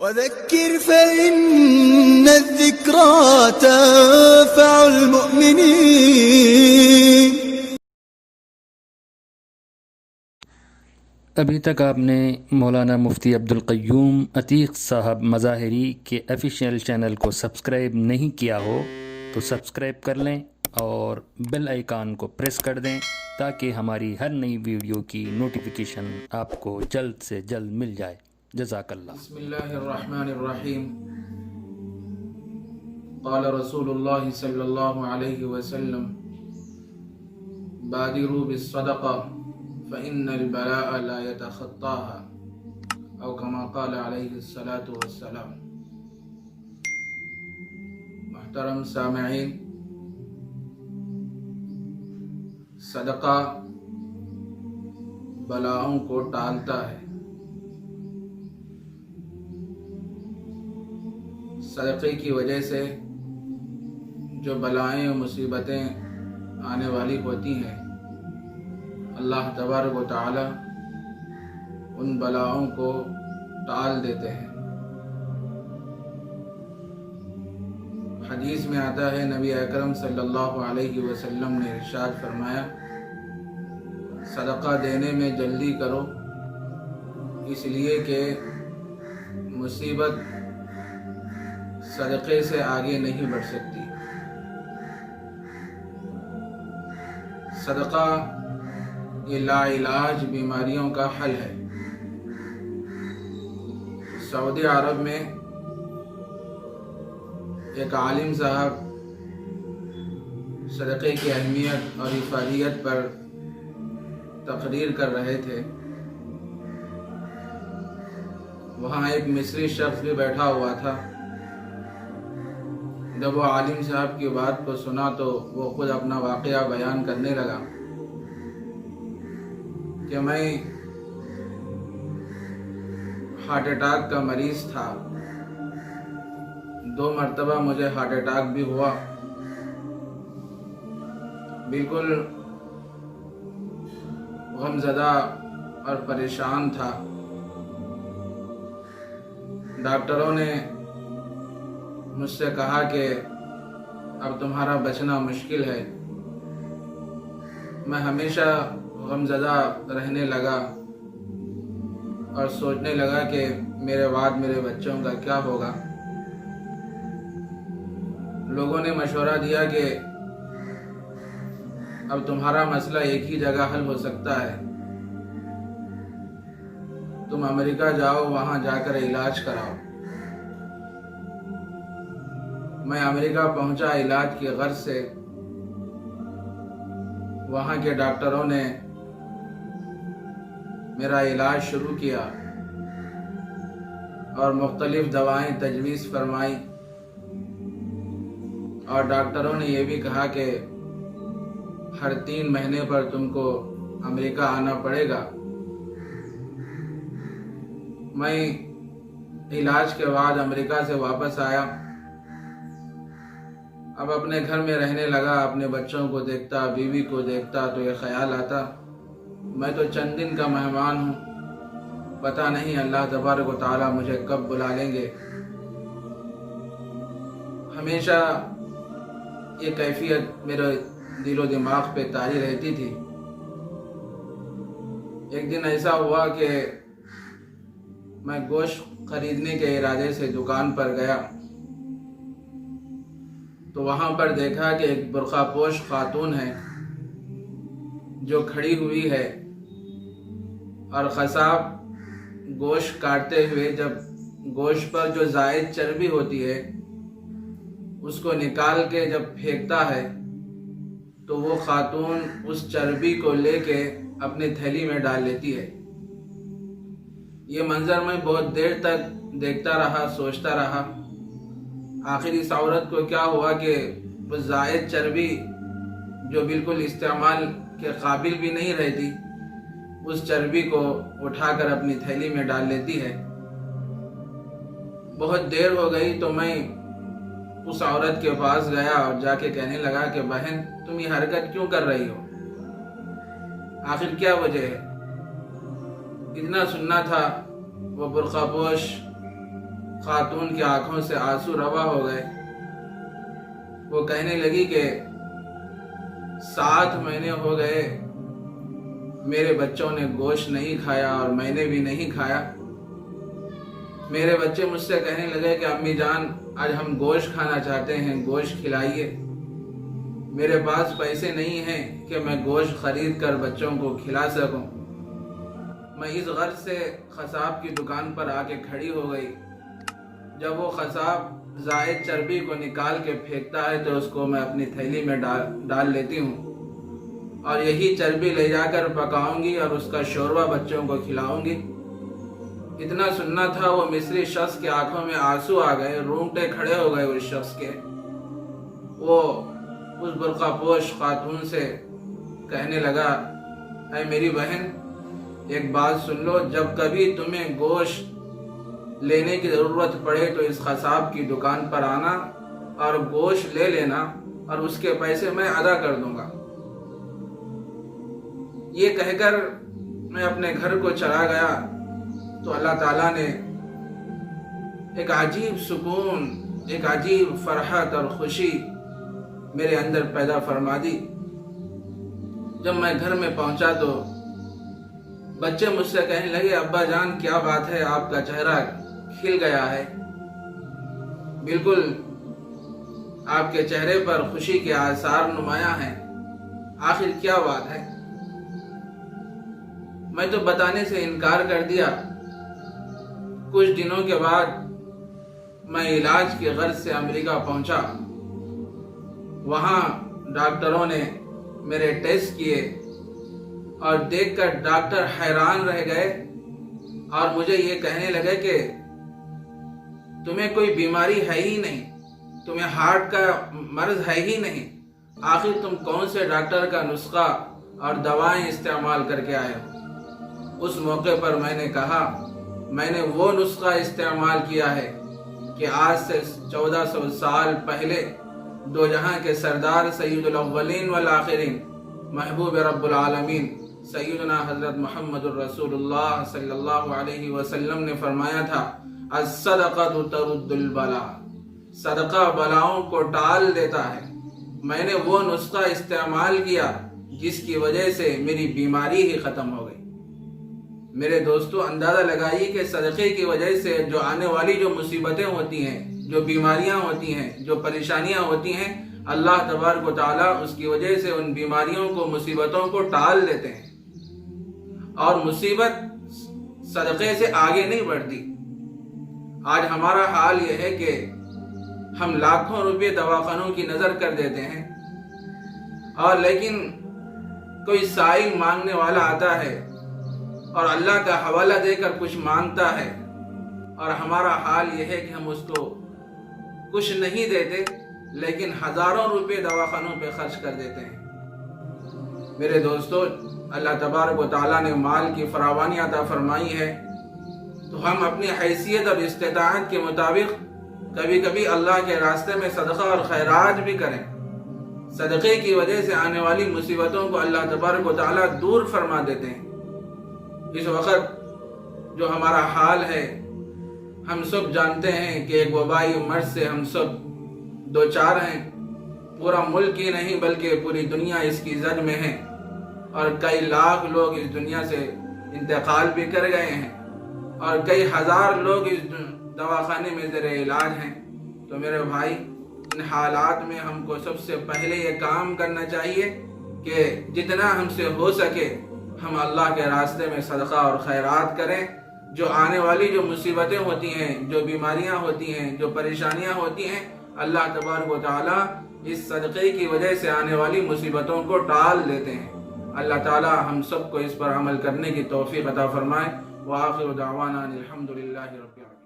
وذكر فإن الذكرى تنفع المؤمنين۔ ابھی تک آپ نے مولانا مفتی عبدالقیوم عتیق صاحب مظاہری کے آفیشیل چینل کو سبسکرائب نہیں کیا ہو تو سبسکرائب کر لیں اور بیل آئیکن کو پریس کر دیں تاکہ ہماری ہر نئی ویڈیو کی نوٹیفیکیشن آپ کو جلد سے جلد مل جائے۔ جزاک اللہ۔ بسم اللہ الرحمن الرحیم۔ قال رسول اللہ صلی اللہ علیہ وسلم بادروا بالصدقہ فإن البلاء لا يتخطاها، او كما قال علیہ الصلاة والسلام۔ محترم سامعین، صدقہ بلاؤں کو ٹالتا ہے۔ صدقے کی وجہ سے جو بلائیں و مصیبتیں آنے والی ہوتی ہیں، اللہ تبارک و تعالی ان بلاؤں کو ٹال دیتے ہیں۔ حدیث میں آتا ہے، نبی اکرم صلی اللہ علیہ وسلم نے ارشاد فرمایا، صدقہ دینے میں جلدی کرو، اس لیے کہ مصیبت صدقے سے آگے نہیں بڑھ سکتی۔ صدقہ یہ لا علاج بیماریوں کا حل ہے۔ سعودی عرب میں ایک عالم صاحب صدقے کی اہمیت اور افادیت پر تقریر کر رہے تھے۔ وہاں ایک مصری شخص بھی بیٹھا ہوا تھا۔ جب وہ عالم صاحب کی بات کو سنا تو وہ خود اپنا واقعہ بیان کرنے لگا کہ میں ہارٹ اٹیک کا مریض تھا، 2 مرتبہ مجھے ہارٹ اٹیک بھی ہوا، بالکل غمزدہ اور پریشان تھا۔ ڈاکٹروں نے مجھ سے کہا کہ اب تمہارا بچنا مشکل ہے۔ میں ہمیشہ غمزدہ رہنے لگا اور سوچنے لگا کہ میرے بعد میرے بچوں کا کیا ہوگا۔ لوگوں نے مشورہ دیا کہ اب تمہارا مسئلہ ایک ہی جگہ حل ہو سکتا ہے، تم امریکہ جاؤ، وہاں جا کر علاج کراؤ۔ میں امریکہ پہنچا علاج کی غرض سے۔ وہاں کے ڈاکٹروں نے میرا علاج شروع کیا اور مختلف دوائیں تجویز فرمائی، اور ڈاکٹروں نے یہ بھی کہا کہ ہر 3 مہینے پر تم کو امریکہ آنا پڑے گا۔ میں علاج کے بعد امریکہ سے واپس آیا۔ اب اپنے گھر میں رہنے لگا، اپنے بچوں کو دیکھتا، بیوی کو دیکھتا تو یہ خیال آتا میں تو چند دن کا مہمان ہوں، پتہ نہیں اللہ تبارک و تعالی مجھے کب بلا لیں گے۔ ہمیشہ یہ کیفیت میرے دل و دماغ پہ طاری رہتی تھی۔ ایک دن ایسا ہوا کہ میں گوشت خریدنے کے ارادے سے دکان پر گیا تو وہاں پر دیکھا کہ ایک برقع پوش خاتون ہے جو کھڑی ہوئی ہے، اور قصاب گوشت کاٹتے ہوئے جب گوشت پر جو زائد چربی ہوتی ہے اس کو نکال کے جب پھینکتا ہے تو وہ خاتون اس چربی کو لے کے اپنی تھیلی میں ڈال لیتی ہے۔ یہ منظر میں بہت دیر تک دیکھتا رہا، سوچتا رہا۔ آخر اس عورت کو کیا ہوا کہ وہ زائد چربی جو بالکل استعمال کے قابل بھی نہیں رہتی، اس چربی کو اٹھا کر اپنی تھیلی میں ڈال لیتی ہے۔ بہت دیر ہو گئی تو میں اس عورت کے پاس گیا اور جا کے کہنے لگا کہ بہن، تم یہ حرکت کیوں کر رہی ہو؟ آخر کیا وجہ ہے؟ اتنا سننا تھا وہ برقع پوش خاتون کی آنکھوں سے آنسو روا ہو گئے۔ وہ کہنے لگی کہ 7 مہینے ہو گئے میرے بچوں نے گوشت نہیں کھایا اور میں نے بھی نہیں کھایا۔ میرے بچے مجھ سے کہنے لگے کہ امی جان آج ہم گوشت کھانا چاہتے ہیں، گوشت کھلائیے۔ میرے پاس پیسے نہیں ہیں کہ میں گوشت خرید کر بچوں کو کھلا سکوں۔ میں اس غرض سے قصاب کی دکان پر آ کے کھڑی ہو گئی۔ جب وہ قصاب زائد چربی کو نکال کے پھینکتا ہے تو اس کو میں اپنی تھیلی میں ڈال لیتی ہوں اور یہی چربی لے جا کر پکاؤں گی اور اس کا شوربہ بچوں کو کھلاؤں گی۔ اتنا سننا تھا وہ مصری شخص کی آنکھوں میں آنسو آ گئے، رونگٹے کھڑے ہو گئے اس شخص کے۔ وہ اس برقع پوش خاتون سے کہنے لگا، اے میری بہن ایک بات سن لو، جب کبھی تمہیں گوشت لینے کی ضرورت پڑے تو اس قصاب کی دکان پر آنا اور گوشت لے لینا اور اس کے پیسے میں ادا کر دوں گا۔ یہ کہہ کر میں اپنے گھر کو چلا گیا تو اللہ تعالیٰ نے ایک عجیب سکون، ایک عجیب فرحت اور خوشی میرے اندر پیدا فرما دی۔ جب میں گھر میں پہنچا تو بچے مجھ سے کہنے لگے، ابا جان کیا بات ہے، آپ کا چہرہ کھل گیا ہے، بالکل آپ کے چہرے پر خوشی کے آثار نمایاں ہیں، آخر کیا بات ہے؟ میں تو بتانے سے انکار کر دیا۔ کچھ دنوں کے بعد میں علاج کی غرض سے امریکہ پہنچا۔ وہاں ڈاکٹروں نے میرے ٹیسٹ کیے اور دیکھ کر ڈاکٹر حیران رہ گئے اور مجھے یہ کہنے لگے کہ تمہیں کوئی بیماری ہے ہی نہیں، تمہیں ہارٹ کا مرض ہے ہی نہیں، آخر تم کون سے ڈاکٹر کا نسخہ اور دوائیں استعمال کر کے آئے ہو؟ اس موقع پر میں نے کہا، میں نے وہ نسخہ استعمال کیا ہے کہ آج سے 1400 سال پہلے دو جہاں کے سردار سید الاولین والآخرین محبوب رب العالمین سیدنا حضرت محمد الرسول اللہ صلی اللہ علیہ وسلم نے فرمایا تھا، الصدقۃ ترد البلاء، صدقہ بلاؤں کو ٹال دیتا ہے۔ میں نے وہ نسخہ استعمال کیا جس کی وجہ سے میری بیماری ہی ختم ہو گئی۔ میرے دوستو اندازہ لگائیے کہ صدقے کی وجہ سے جو آنے والی جو مصیبتیں ہوتی ہیں، جو بیماریاں ہوتی ہیں، جو پریشانیاں ہوتی ہیں، اللہ تبارک و تعالیٰ اس کی وجہ سے ان بیماریوں کو، مصیبتوں کو ٹال دیتے ہیں اور مصیبت صدقے سے آگے نہیں بڑھتی۔ آج ہمارا حال یہ ہے کہ ہم لاکھوں روپے دواخانوں کی نظر کر دیتے ہیں اور لیکن کوئی سائل مانگنے والا آتا ہے اور اللہ کا حوالہ دے کر کچھ مانگتا ہے اور ہمارا حال یہ ہے کہ ہم اس کو کچھ نہیں دیتے لیکن ہزاروں روپے دواخانوں پہ خرچ کر دیتے ہیں۔ میرے دوستو اللہ تبارک و تعالیٰ نے مال کی فراوانی عطا فرمائی ہے تو ہم اپنی حیثیت اور استطاعت کے مطابق کبھی کبھی اللہ کے راستے میں صدقہ اور خیرات بھی کریں۔ صدقے کی وجہ سے آنے والی مصیبتوں کو اللہ تبارک و تعالیٰ دور فرما دیتے ہیں۔ اس وقت جو ہمارا حال ہے ہم سب جانتے ہیں کہ ایک وبائی مرض سے ہم سب دوچار ہیں، پورا ملک ہی نہیں بلکہ پوری دنیا اس کی زد میں ہے اور کئی لاکھ لوگ اس دنیا سے انتقال بھی کر گئے ہیں اور کئی ہزار لوگ اس دواخانے میں زیر علاج ہیں۔ تو میرے بھائی ان حالات میں ہم کو سب سے پہلے یہ کام کرنا چاہیے کہ جتنا ہم سے ہو سکے ہم اللہ کے راستے میں صدقہ اور خیرات کریں۔ جو آنے والی جو مصیبتیں ہوتی ہیں، جو بیماریاں ہوتی ہیں، جو پریشانیاں ہوتی ہیں، اللہ تبارک و تعالیٰ اس صدقے کی وجہ سے آنے والی مصیبتوں کو ٹال دیتے ہیں۔ اللہ تعالیٰ ہم سب کو اس پر عمل کرنے کی توفیق عطا فرمائے۔ وآخر دعوانا الحمدللہ رب العالمین۔